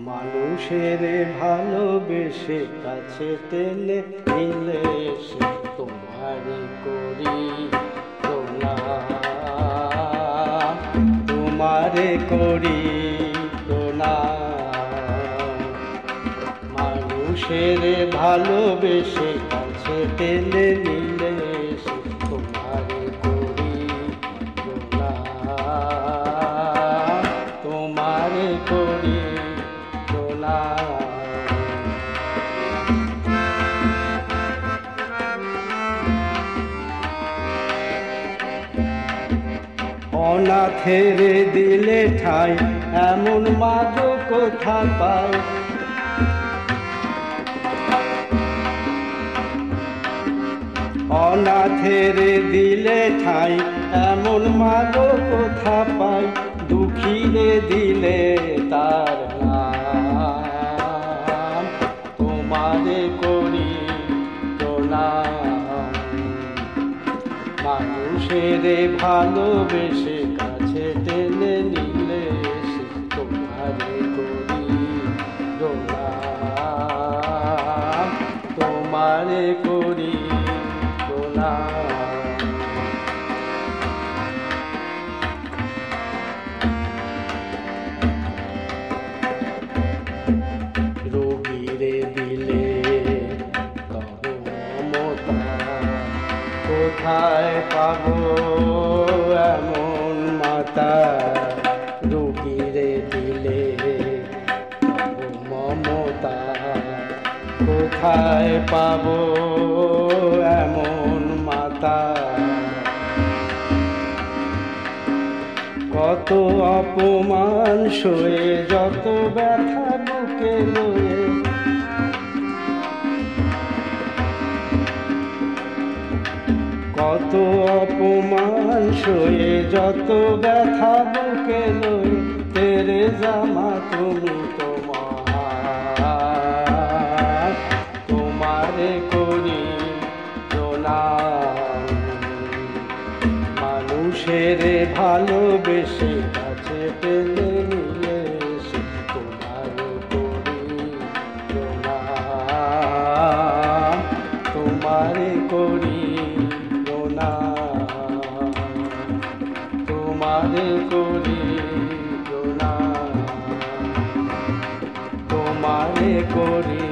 মানুষের ভালোবেসে কাছে টেনে নিলে সে তোমারই করি প্রণাম, তোমারে করি প্রণাম। মানুষের ভালোবেসে কাছে টেনে নিলে সে তোমারে করি প্রণাম, তোমারে করি অনাথের দিলে ঠাই এমন মাগো কোথা পাই, অনাথের দিলে ঠাই এমন মাগো কোথা পাই, দুঃখীরে দিলে তার নাম, তোমারে করি প্রণাম। মানুষের ভালোবেসে কাছে টেনে নিলে সে তোমারে করি প্রণাম, তোমারে করি প্রণাম। রোগীরে দিলে তব মমতা, কোথায় পাবো এমন মাতা, রোগীরে দিলে তব মমতা, কোথায় পাবো এমন মাতা। কত অপমান সয়ে যত ব্যথা বুকে লয়ে, কত অপমান সয়ে যত ব্যথা বুকে লয়ে, তেরে জামা তুমি তোমার, তোমারে করি প্রণাম। মানুষের ভালোবেসে কাছে টেনে নিলে সে তোমারে করি প্রণাম, তোমারে করি প্রণাম, তোমারে করি প্রণাম, তোমারে করি।